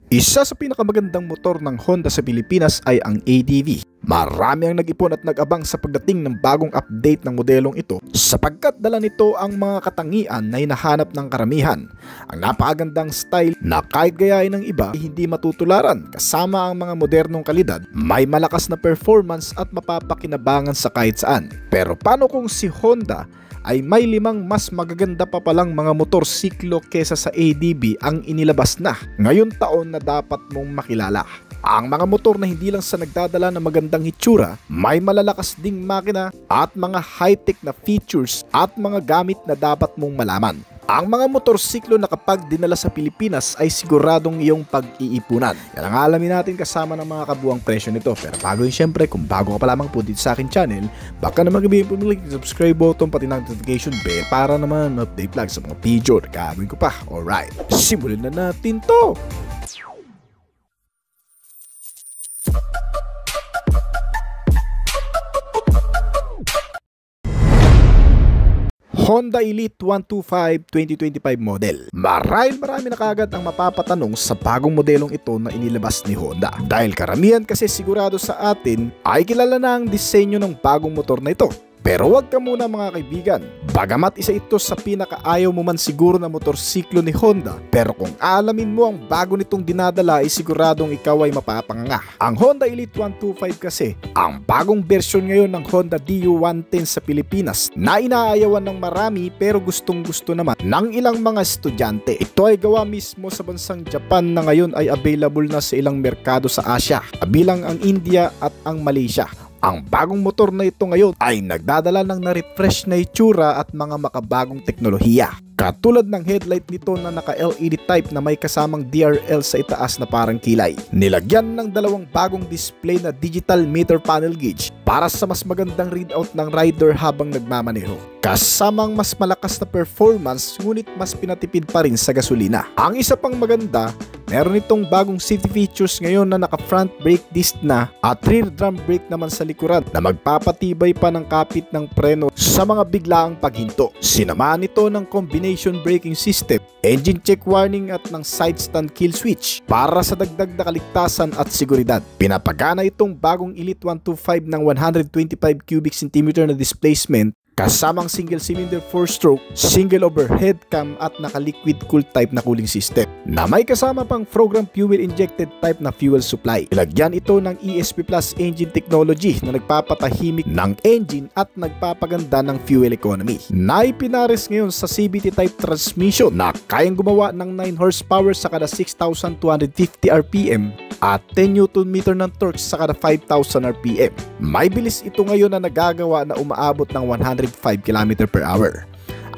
Isa sa pinakamagandang motor ng Honda sa Pilipinas ay ang ADV. Marami ang nag-ipon at nag-abang sa pagdating ng bagong update ng modelong ito sapagkat dala nito ang mga katangian na hinahanap ng karamihan. Ang napakagandang style na kahit gayahin ng iba ay hindi matutularan kasama ang mga modernong kalidad, may malakas na performance at mapapakinabangan sa kahit saan. Pero paano kung si Honda ay may 5 mas magaganda pa palang mga motorsiklo kesa sa ADV ang inilabas na ngayon taon na dapat mong makilala. Ang mga motor na hindi lang sa nagdadala ng magandang hitsura, may malalakas ding makina at mga high-tech na features at mga gamit na dapat mong malaman. Ang mga motorsiklo na kapag dinala sa Pilipinas ay siguradong iyong pag-iipunan. Yan ang alamin natin kasama ng mga kabuang presyo nito. Pero bago yun, syempre, kung bago ka pa lamang po dito sa akin channel, baka naman gabihin po yung subscribe button pati ng notification bell para naman update lang sa mga video na gagawin ko pa. Alright, simulan na natin to! Honda Elite 125 2025 model. Marami na kagad ang mapapatanong sa bagong modelong ito na inilabas ni Honda. Dahil karamihan kasi sigurado sa atin ay kilala na ang disenyo ng bagong motor na ito. Pero wag ka muna mga kaibigan, bagamat isa ito sa pinakaayaw mo man siguro na motorsiklo ni Honda, pero kung alamin mo ang bago nitong dinadala ay siguradong ikaw ay mapapanganga. Ang Honda Elite 125 kasi, ang bagong version ngayon ng Honda DU110 sa Pilipinas na inaayawan ng marami pero gustong gusto naman ng ilang mga estudyante. Ito ay gawa mismo sa bansang Japan na ngayon ay available na sa ilang merkado sa Asia, kabilang ang India at ang Malaysia. Ang bagong motor na ito ngayon ay nagdadala ng na-refresh na itsura at mga makabagong teknolohiya. Katulad ng headlight nito na naka-LED type na may kasamang DRL sa itaas na parang kilay. Nilagyan ng 2 bagong display na digital meter panel gauge para sa mas magandang readout ng rider habang nagmamaneho. Kasamang mas malakas na performance ngunit mas pinatipid pa rin sa gasolina. Ang isa pang maganda, meron itong bagong safety features ngayon na naka-front brake disc na at rear drum brake naman sa likuran na magpapatibay pa ng kapit ng preno sa mga biglaang paghinto. Sinamahan ito ng combination braking system, engine check warning at ng side stand kill switch para sa dagdag na kaligtasan at seguridad. Pinapagana itong bagong Elite 125 ng 125 cubic centimeter na displacement kasamang single cylinder 4-stroke, single overhead cam at naka-liquid cool type na cooling system na may kasama pang program fuel injected type na fuel supply. Ilagyan ito ng ESP Plus engine technology na nagpapatahimik ng engine at nagpapaganda ng fuel economy. Naipinares ngayon sa CVT type transmission na kayang gumawa ng 9 horsepower sa kada 6,250 RPM at 10 Nm ng torque sa kada 5,000 RPM. May bilis ito ngayon na nagagawa na umaabot ng 105 km/h.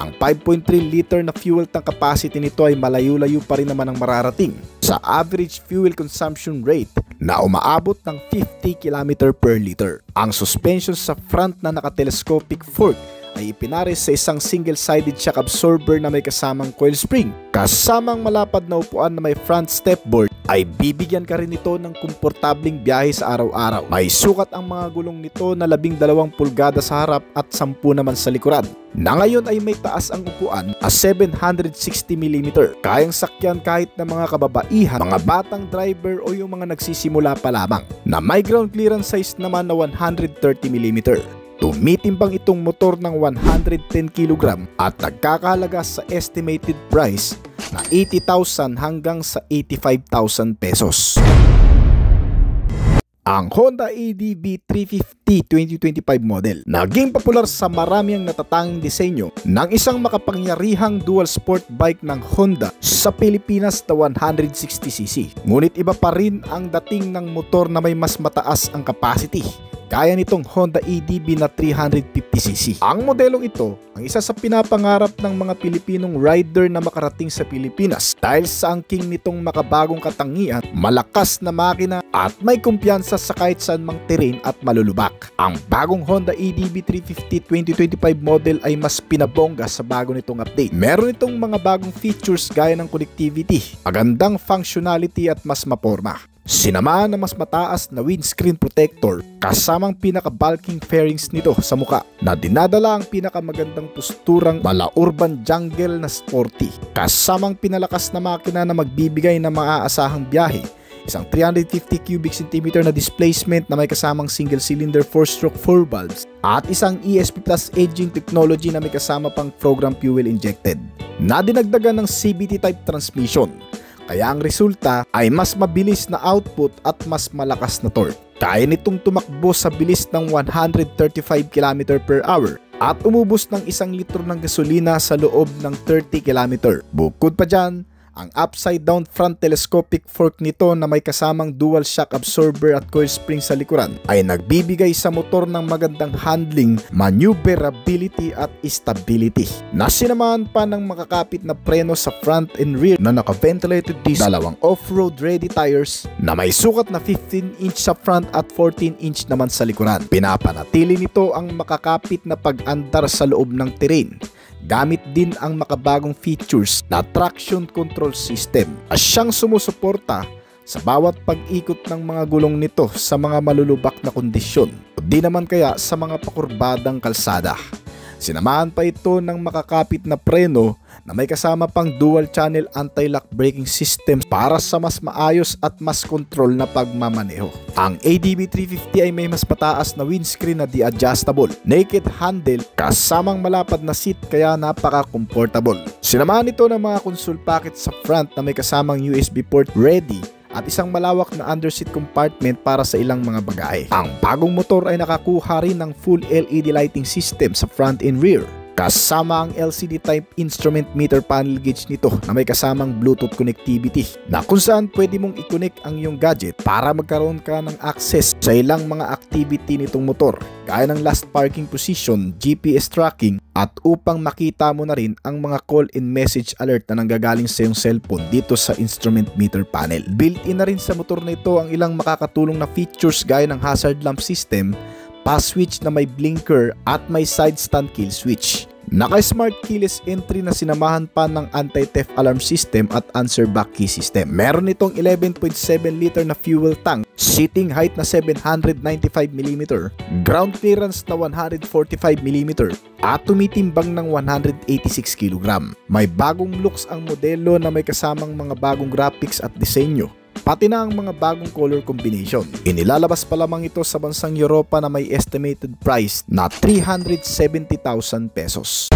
Ang 5.3 liter na fuel tank capacity nito ay malayo-layo pa rin naman ang mararating sa average fuel consumption rate na umaabot ng 50 km/liter. Ang suspension sa front na naka-telescopic fork ay ipinares sa isang single-sided shock absorber na may kasamang coil spring. Kasamang malapad na upuan na may front stepboard ay bibigyan ka rin nito ng komportabling biyahe sa araw-araw. May sukat ang mga gulong nito na 12 pulgada sa harap at 10 naman sa likuran. Na ngayon ay may taas ang upuan na 760 mm. Kayang sakyan kahit na mga kababaihan, mga batang driver o yung mga nagsisimula pa lamang. Na may ground clearance size naman na 130 mm. Tumitimbang itong motor ng 110 kg at nagkakahalaga sa estimated price na 80,000 hanggang sa 85,000 pesos. Ang Honda ADV 350 2025 model naging popular sa marami ang natatanging disenyo ng isang makapangyarihang dual sport bike ng Honda sa Pilipinas na 160cc. Ngunit iba pa rin ang dating ng motor na may mas mataas ang capacity. Kaya nitong Honda ADV na 350cc. Ang modelong ito ang isa sa pinapangarap ng mga Pilipinong rider na makarating sa Pilipinas dahil sa angking nitong makabagong katangian, malakas na makina at may kumpiyansa sa kahit saan mang terrain at malulubak. Ang bagong Honda ADV 350 2025 model ay mas pinabongga sa bago nitong update. Meron itong mga bagong features gaya ng connectivity, magandang functionality at mas maporma. Sinamahan ng mas mataas na windscreen protector kasamang pinaka-bulking fairings nito sa muka na dinadala ang pinakamagandang posturang mala urban jungle na sporty. Kasamang pinalakas na makina na magbibigay ng maaasahang biyahe, isang 350 cubic centimeter na displacement na may kasamang single cylinder 4-stroke 4 valves at isang ESP Plus engine technology na may kasama pang program fuel injected na dinagdagan ng CVT type transmission. Kaya ang resulta ay mas mabilis na output at mas malakas na torque. Kaya nitong tumakbo sa bilis ng 135 km per hour at umubos ng 1 litro ng gasolina sa loob ng 30 km. Bukod pa dyan, ang upside down front telescopic fork nito na may kasamang dual shock absorber at coil spring sa likuran ay nagbibigay sa motor ng magandang handling, maneuverability at stability. Nasinamahan pa ng makakapit na preno sa front and rear na naka-ventilated disc, dalawang off-road ready tires na may sukat na 15-inch sa front at 14-inch naman sa likuran. Pinapanatili nito ang makakapit na pag-andar sa loob ng terrain. Gamit din ang makabagong features na traction control system at siyang sumusuporta sa bawat pag-ikot ng mga gulong nito sa mga malulubak na kondisyon o di naman kaya sa mga pakurbadang kalsada. Sinamahan pa ito ng makakapit na preno na may kasama pang dual channel anti-lock braking system para sa mas maayos at mas control na pagmamaneho. Ang ADB 350 ay may mas pataas na windscreen na di-adjustable, naked handle kasamang malapad na seat kaya napaka-comfortable. Sinamahan ito ng mga console packet sa front na may kasamang USB port ready at isang malawak na underseat compartment para sa ilang mga bagahe. Ang bagong motor ay nakakuha rin ng full LED lighting system sa front and rear. Kasama ang LCD type instrument meter panel gauge nito na may kasamang Bluetooth connectivity na kung saan pwede mong i-connect ang iyong gadget para magkaroon ka ng access sa ilang mga activity nitong motor gaya ng last parking position, GPS tracking at upang makita mo na rin ang mga call and message alert na nanggagaling sa iyong cellphone dito sa instrument meter panel. Built-in na rin sa motor na ito ang ilang makakatulong na features gaya ng hazard lamp system, pass switch na may blinker at may side stand kill switch. Naka-smart keyless entry na sinamahan pa ng anti-theft alarm system at answer back key system. Meron itong 11.7 liter na fuel tank, seating height na 795mm, ground clearance na 145mm at tumitimbang ng 186 kg. May bagong looks ang modelo na may kasamang mga bagong graphics at disenyo, pati na ang mga bagong color combination. Inilalabas pa lamang ito sa bansang Europa na may estimated price na 370,000 pesos.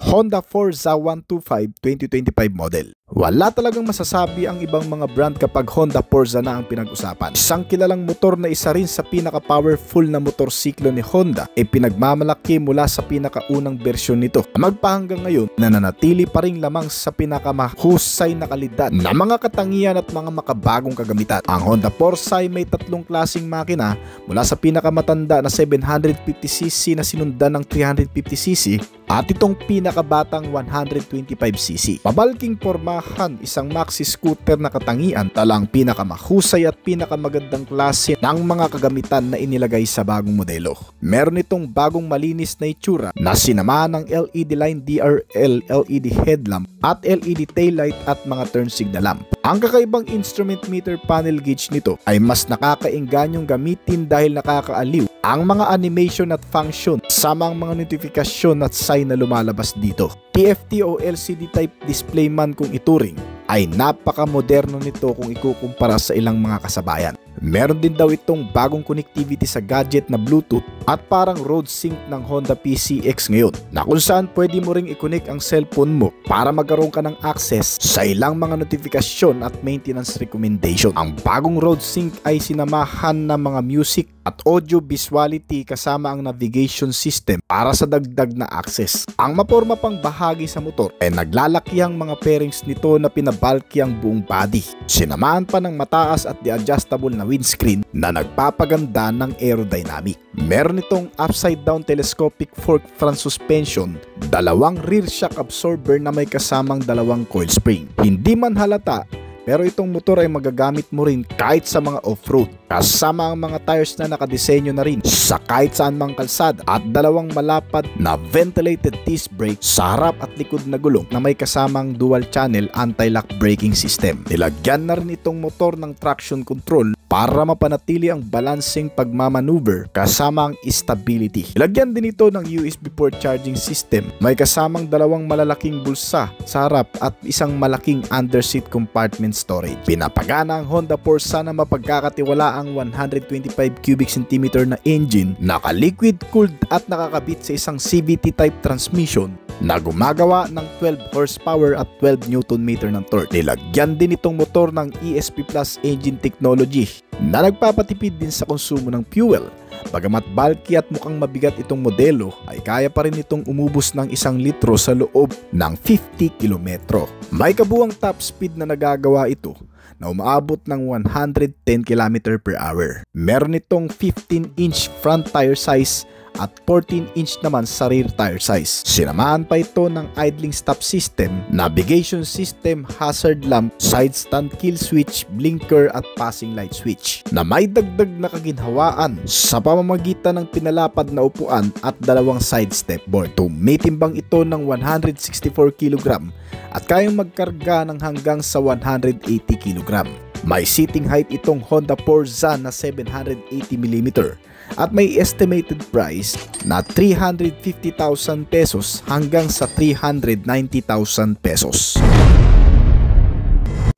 Honda Forza 125 2025 model. Wala talagang masasabi ang ibang mga brand kapag Honda Forza na ang pinag-usapan. Isang kilalang motor na isa rin sa pinaka-powerful na motorsiklo ni Honda ay pinagmamalaki mula sa pinakaunang bersyon nito. Magpahanggang ngayon, nananatili pa rin lamang sa pinakamahusay na kalidad na mga katangian at mga makabagong kagamitan. Ang Honda Forza ay may tatlong klaseng makina mula sa pinakamatanda na 750cc na sinundan ng 350cc at itong pinakabatang 125cc. Pabalking forma, isang maxi scooter na katangian, talang pinakamahusay at pinakamagandang klase ng mga kagamitan na inilagay sa bagong modelo. Meron itong bagong malinis na itsura na sinamahan ng LED line DRL, LED headlamp at LED taillight at mga turn signal lamp. Ang kakaibang instrument meter panel gauge nito ay mas nakakaingganyong gamitin dahil nakakaaliw ang mga animation at function sa mga notifikasyon at sign na lumalabas dito. TFT o LCD type display man kung ituring, ay napaka-moderno nito kung ikukumpara sa ilang mga kasabayan. Meron din daw itong bagong connectivity sa gadget na Bluetooth at parang road sync ng Honda PCX ngayon, na kung saan pwede mo ring i-connect ang cellphone mo para magkaroon ka ng access sa ilang mga notifikasyon at maintenance recommendation. Ang bagong road sync ay sinamahan ng mga music at audio visuality kasama ang navigation system para sa dagdag na access. Ang maporma pang bahagi sa motor ay naglalaki ang mga pairings nito na pinabalki ang buong body. Sinamahan pa ng mataas at di-adjustable na windscreen na nagpapaganda ng aerodynamic. Meron itong upside down telescopic fork front suspension, dalawang rear shock absorber na may kasamang dalawang coil spring. Hindi man halata, pero itong motor ay magagamit mo rin kahit sa mga off-road. Kasama ang mga tires na nakadisenyo na rin sa kahit saan mang kalsada at dalawang malapad na ventilated disc brake sa harap at likod na gulong na may kasamang dual channel anti-lock braking system. Nilagyan na rin itong motor ng traction control para mapanatili ang balancing pagmamaneuver kasama ang stability. Nilagyan din ito ng USB port charging system. May kasamang dalawang malalaking bulsa sa harap at isang malaking underseat compartment storage. Pinapagana ang Honda Forza na mapagkakatiwala ang 125 cubic centimeter na engine, naka-liquid cooled at nakakabit sa isang CVT type transmission na gumagawa ng 12 horsepower at 12 Nm ng torque. Nilagyan din itong motor ng ESP Plus engine technology na nagpapatipid din sa konsumo ng fuel. Bagamat bulky at mukhang mabigat itong modelo, ay kaya pa rin itong umubos ng 1 litro sa loob ng 50 km. May kabuuang top speed na nagagawa ito na umaabot ng 110 km/h. Meron itong 15-inch front tire size at 14-inch naman sa rear tire size. Sinamahan pa ito ng idling stop system, navigation system, hazard lamp, side stand kill switch, blinker at passing light switch na may dagdag na kaginhawaan sa pamamagitan ng pinalapad na upuan at dalawang side step board. Tumitimbang ito ng 164 kg at kayang magkarga ng hanggang sa 180 kg. May seating height itong Honda Forza na 780mm at may estimated price na 350,000 pesos hanggang sa 390,000 pesos.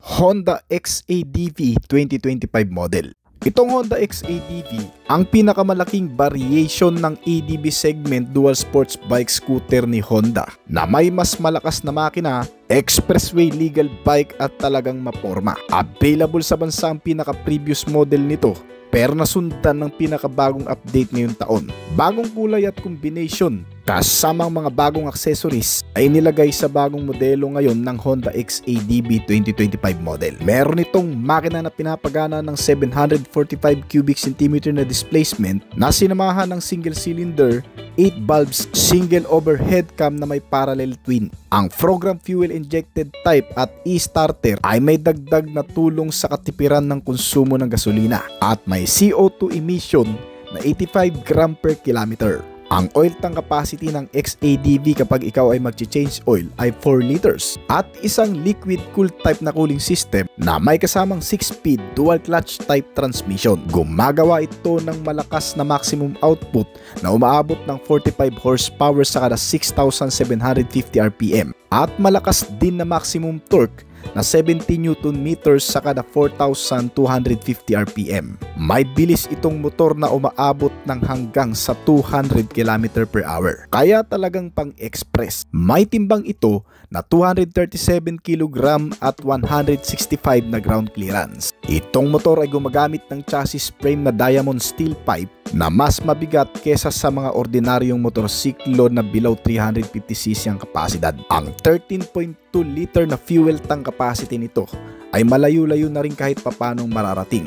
Honda XADV 2025 model. Itong Honda XADV, ang pinakamalaking variation ng ADV segment dual sports bike scooter ni Honda na may mas malakas na makina, expressway legal bike at talagang maporma. Available sa bansa ang pinaka-previous model nito pero nasundan ng pinakabagong update ngayong taon. Bagong kulay at combination kasamang mga bagong accessories ay nilagay sa bagong modelo ngayon ng Honda XADV 2025 model. Meron itong makina na pinapagana ng 745 cubic centimeter na displacement na sinamahan ng single cylinder, 8 valves, single overhead cam na may parallel twin. Ang program fuel injected type at e-starter ay may dagdag na tulong sa katipiran ng konsumo ng gasolina at may CO2 emission na 85 gram per kilometer. Ang oil tank capacity ng XADV kapag ikaw ay mag-change oil ay 4 liters at isang liquid cooled type na cooling system na may kasamang 6-speed dual clutch type transmission. Gumagawa ito ng malakas na maximum output na umaabot ng 45 horsepower sa kada 6,750 RPM at malakas din na maximum torque na 70 Nm sa kada 4,250 RPM. May bilis itong motor na umaabot ng hanggang sa 200 km/h. Kaya talagang pang-express. May timbang ito na 237 kg at 165 na ground clearance. Itong motor ay gumagamit ng chassis frame na diamond steel pipe na mas mabigat kesa sa mga ordinaryong motorsiklo na below 350cc ang kapasidad. Ang 13.2 liter na fuel tank capacity nito ay malayo-layo na rin kahit papanong mararating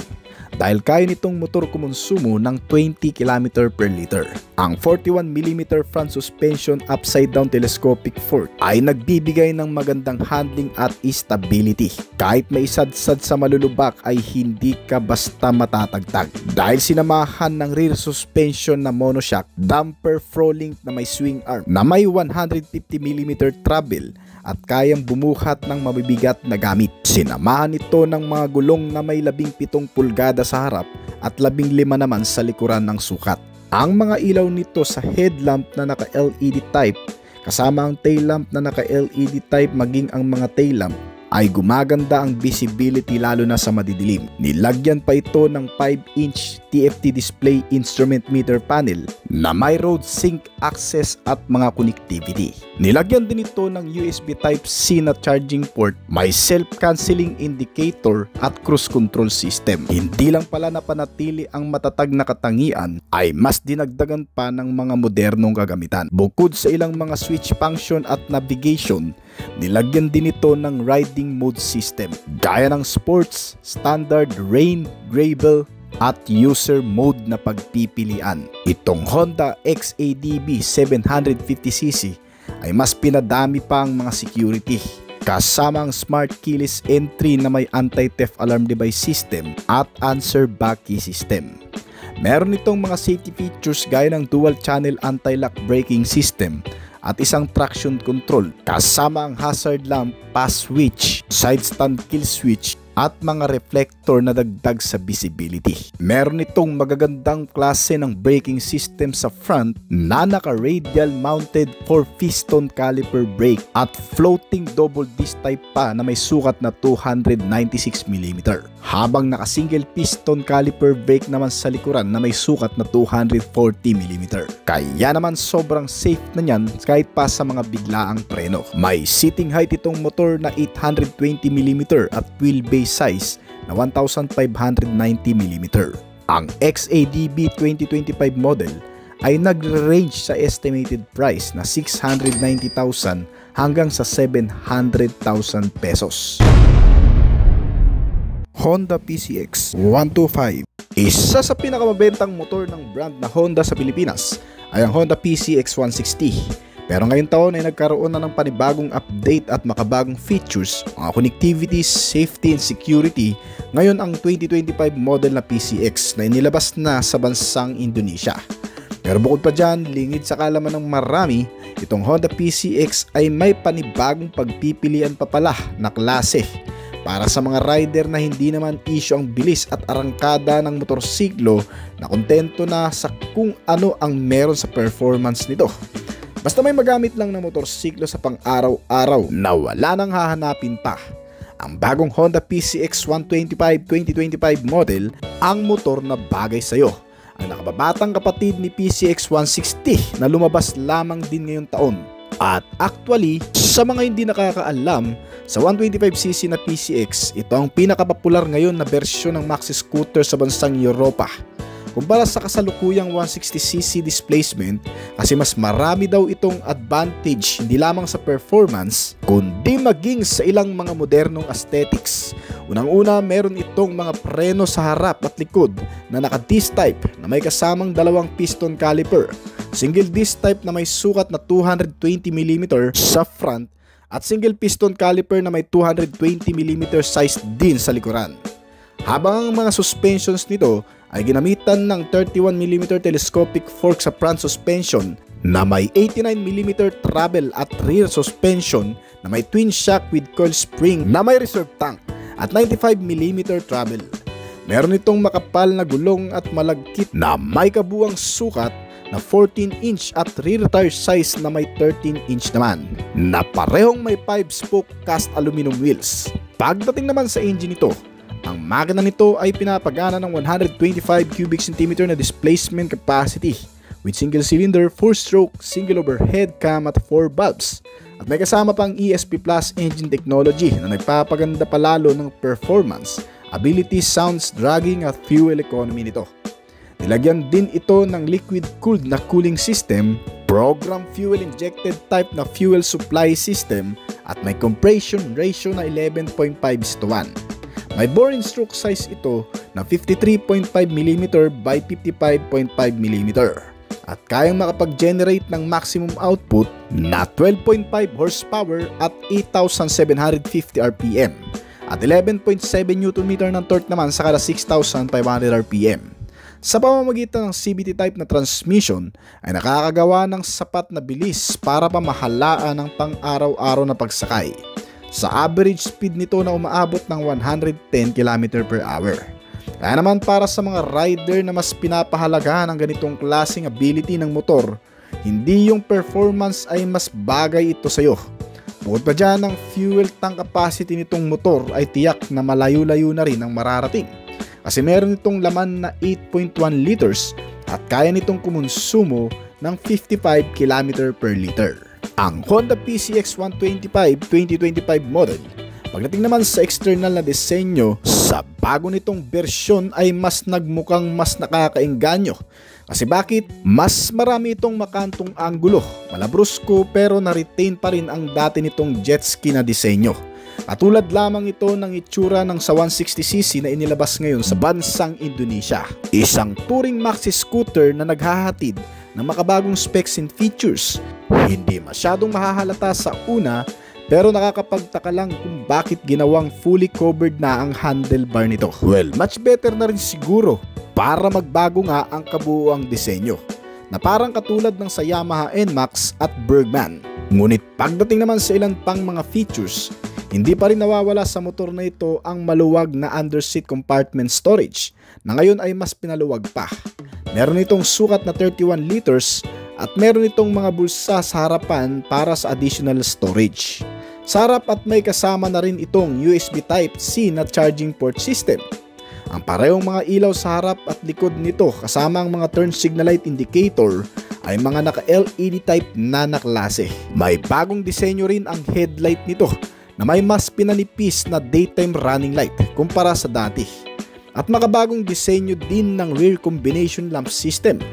dahil kaya nitong motor kumonsumo ng 20 km per liter. Ang 41mm front suspension upside down telescopic fork ay nagbibigay ng magandang handling at stability. Kahit may isadsad sa malulubak ay hindi ka basta matatagtag dahil sinamahan ng rear suspension na monoshock, damper Frolink na may swing arm na may 150mm travel at kayang bumuhat ng mabibigat na gamit. Sinamahan ito ng mga gulong na may 17 pulgada sa harap at 15 naman sa likuran ng sukat. Ang mga ilaw nito sa headlamp na naka-LED type kasama ang tail lamp na naka-LED type maging ang mga tail lamp ay gumaganda ang visibility lalo na sa madidilim. Nilagyan pa ito ng 5-inch TFT display instrument meter panel na may road sync access at mga connectivity. Nilagyan din ito ng USB Type-C na charging port, may self-canceling indicator at cruise control system. Hindi lang pala napanatili ang matatag na katangian, ay mas dinagdagan pa ng mga modernong kagamitan. Bukod sa ilang mga switch function at navigation, nilagyan din ito ng riding mode system gaya ng sports, standard, rain, gravel at user mode na pagpipilian. Itong Honda XADV 750cc ay mas pinadami pa ang mga security kasama ang smart keyless entry na may anti-theft alarm device system at answer back key system. Meron itong mga safety features gaya ng dual channel anti-lock braking system at isang traction control kasama ang hazard lamp, pass switch, side stand kill switch at mga reflector na dagdag sa visibility. Meron itong magagandang klase ng braking system sa front na naka-radial mounted 4-piston caliper brake at floating double disc type pa na may sukat na 296mm. Habang naka-single piston caliper brake naman sa likuran na may sukat na 240mm. Kaya naman sobrang safe na niyan kahit pa sa mga biglaang preno. May seating height itong motor na 820mm at wheelbase size na 1590mm. Ang XADB 2025 model ay nagre-range sa estimated price na 690,000 hanggang sa 700,000 pesos. Honda PCX 125. Isa sa pinakamabentang motor ng brand na Honda sa Pilipinas ay ang Honda PCX 160. Pero ngayong taon ay nagkaroon na ng panibagong update at makabagong features, mga connectivity, safety and security. Ngayon ang 2025 model na PCX na inilabas na sa bansang Indonesia. Pero bukod pa dyan, lingid sa kalaman ng marami, itong Honda PCX ay may panibagong pagpipilian pa pala na klase para sa mga rider na hindi naman issue ang bilis at arangkada ng motorsiklo na kontento na sa kung ano ang meron sa performance nito. Basta may magamit lang ng motorsiklo sa pang-araw-araw na wala nang hahanapin pa. Ang bagong Honda PCX 125 2025 model ang motor na bagay sa'yo. Ang nakababatang kapatid ni PCX 160 na lumabas lamang din ngayong taon. At actually, sa mga hindi nakakaalam, sa 125cc na PCX, ito ang pinakapopular ngayon na bersyon ng maxi scooter sa bansang Europa. Kumpara sa kasalukuyang 160cc displacement kasi mas marami daw itong advantage hindi lamang sa performance kundi maging sa ilang mga modernong aesthetics. Unang-una, meron itong mga preno sa harap at likod na naka-disc type na may kasamang dalawang piston caliper, single disc type na may sukat na 220mm sa front at single piston caliper na may 220mm size din sa likuran. Habang ang mga suspensions nito ay ginamitan ng 31mm telescopic fork sa front suspension na may 89mm travel at rear suspension na may twin shock with coil spring na may reserve tank at 95mm travel. Meron itong makapal na gulong at malagkit na may kabuang sukat na 14-inch at rear tire size na may 13-inch naman na parehong may 5-spoke cast aluminum wheels. Pagdating naman sa engine nito, ang makina nito ay pinapagana ng 125 cubic centimeter na displacement capacity with single cylinder, 4-stroke, single overhead cam at 4 valves. At may kasama pang ESP Plus engine technology na nagpapaganda palalo ng performance, ability, sounds, dragging at fuel economy nito. Nilagyan din ito ng liquid-cooled na cooling system, program fuel injected type na fuel supply system at may compression ratio na 11.5:1. May bore and stroke size ito na 53.5mm by 55.5mm at kayang makapag-generate ng maximum output na 12.5 horsepower at 8,750 RPM at 11.7 Nm ng torque naman sa kada 6,500 RPM. Sa pamamagitan ng CVT type na transmission ay nakakagawa ng sapat na bilis para pamahalaan ng pang-araw-araw na pagsakay. Sa average speed nito na umaabot ng 110 km/h. Kaya naman para sa mga rider na mas pinapahalagahan ang ganitong klaseng ability ng motor, hindi yung performance ay mas bagay ito sa iyo. Bukod pa dyan, ang fuel tank capacity nitong motor ay tiyak na malayo-layo na rin ang mararating. Kasi meron itong laman na 8.1 liters at kaya nitong kumonsumo ng 55 km/liter. Ang Honda PCX 125 2025 model, pagdating naman sa external na disenyo, sa bago nitong bersyon ay mas nagmukhang mas nakakaengganyo. Kasi bakit? Mas marami itong makantong anggulo, malabrusko pero na-retain pa rin ang dati nitong jet ski na disenyo. Katulad lamang ito ng itsura ng sa 160cc na inilabas ngayon sa bansang Indonesia. Isang touring maxi scooter na naghahatid ng makabagong specs and features. Hindi masyadong mahahalata sa una Pero nakakapagtaka lang kung bakit ginawang fully covered na ang handlebar nito. Well, much better na rin siguro para magbago nga ang kabuuang disenyo na parang katulad ng sa Yamaha NMAX at Bergman. Ngunit pagdating naman sa ilan pang mga features, hindi pa rin nawawala sa motor na ito ang maluwag na underseat compartment storage na ngayon ay mas pinaluwag pa. Meron itong sukat na 31 liters at meron itong mga bulsa sa harapan para sa additional storage. Sa harap at may kasama na rin itong USB Type-C na charging port system. Ang parehong mga ilaw sa harap at likod nito kasama ang mga turn signal light indicator ay mga naka-LED type na klase. May bagong disenyo rin ang headlight nito na may mas pinanipis na daytime running light kumpara sa dati. At makabagong disenyo din ng rear combination lamp system.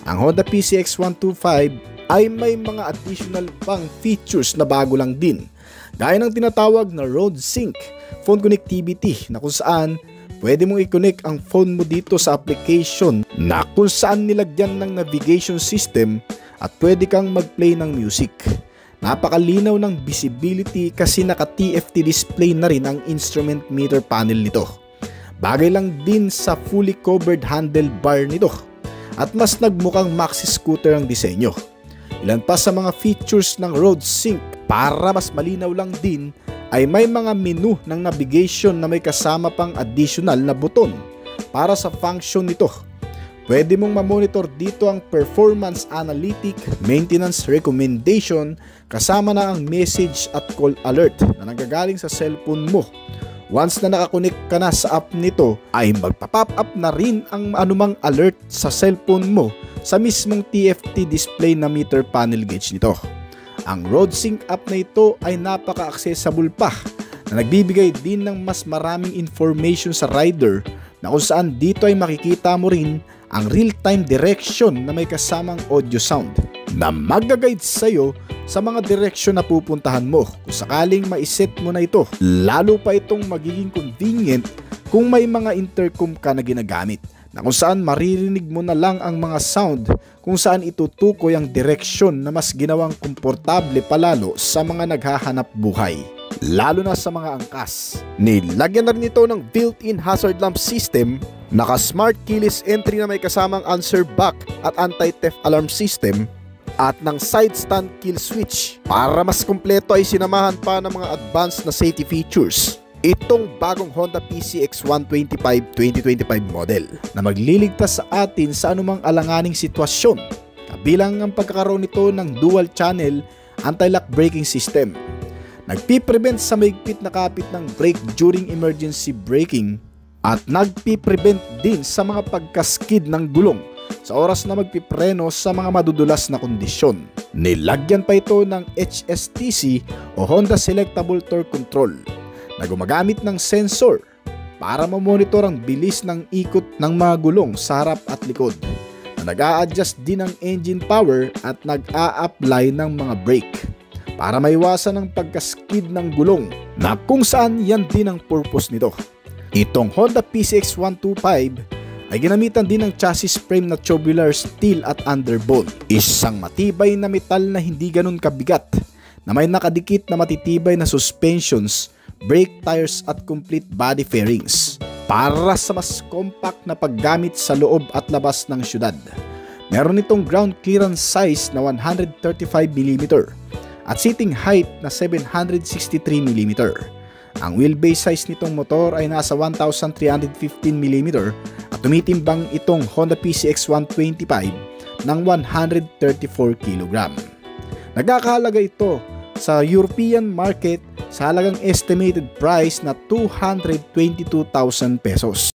Ang Honda PCX125 ay may mga additional pang features na bago lang din, gaya ng tinatawag na Road Sync phone connectivity na kung saan pwede mong i-connect ang phone mo dito sa application na kung saan nilagyan ng navigation system at pwede kang mag-play ng music. Napakalinaw ng visibility kasi naka-TFT display na rin ang instrument meter panel nito. Bagay lang din sa fully covered handlebar nito at mas nagmukhang maxi scooter ang disenyo. Ilan pa sa mga features ng Road Sync para mas malinaw lang din ay may mga menu ng navigation na may kasama pang additional na buton para sa function nito. Pwede mong mamonitor dito ang performance analytic, maintenance recommendation, kasama na ang message at call alert na nanggagaling sa cellphone mo. Once na nakakonect ka na sa app nito, ay magpa-pop up na rin ang anumang alert sa cellphone mo sa mismong TFT display na meter panel gauge nito. Ang Road Sync app na ito ay napaka-accessible pa na nagbibigay din ng mas maraming information sa rider na kung saan dito ay makikita mo rin ang real-time direction na may kasamang audio sound na mag-guide sa'yo sa mga direksyon na pupuntahan mo kung sakaling maiset mo na ito. Lalo pa itong magiging convenient kung may mga intercom ka na ginagamit na kung saan maririnig mo na lang ang mga sound kung saan itutukoy ang direksyon na mas ginawang komportable palalo sa mga naghahanap buhay. Lalo na sa mga angkas. Nilagyan na rin ito ng built-in hazard lamp system, naka-smart keyless entry na may kasamang answer back at anti-theft alarm system, at ng side stand kill switch. Para mas kumpleto ay sinamahan pa ng mga advanced na safety features itong bagong Honda PCX125 2025 model na magliligtas sa atin sa anumang alanganing sitwasyon, kabilang ang pagkakaroon nito ng dual channel anti-lock braking system. Nagpiprevent sa mahigpit na kapit ng brake during emergency braking at nagpiprevent din sa mga pagkaskid ng gulong sa oras na magpipreno sa mga madudulas na kondisyon. Nilagyan pa ito ng HSTC o Honda Selectable Torque Control na gumagamit ng sensor para mamonitor ang bilis ng ikot ng mga gulong sa harap at likod, na nag-a-adjust din ng engine power at nag-a-apply ng mga brake para maiwasan ang pagkaskid ng gulong, na kung saan yan din ang purpose nito. Itong Honda PCX125 ay ginamitan din ng chassis frame na tubular steel at underbone, isang matibay na metal na hindi ganun kabigat, na may nakadikit na matitibay na suspensions, brake tires at complete body fairings para sa mas compact na paggamit sa loob at labas ng syudad. Meron itong ground clearance size na 135mm at seating height na 763mm. Ang wheelbase size nitong motor ay nasa 1,315mm at tumitimbang itong Honda PCX125 ng 134kg. Nagkakahalaga ito sa European market sa halagang estimated price na 222,000 pesos.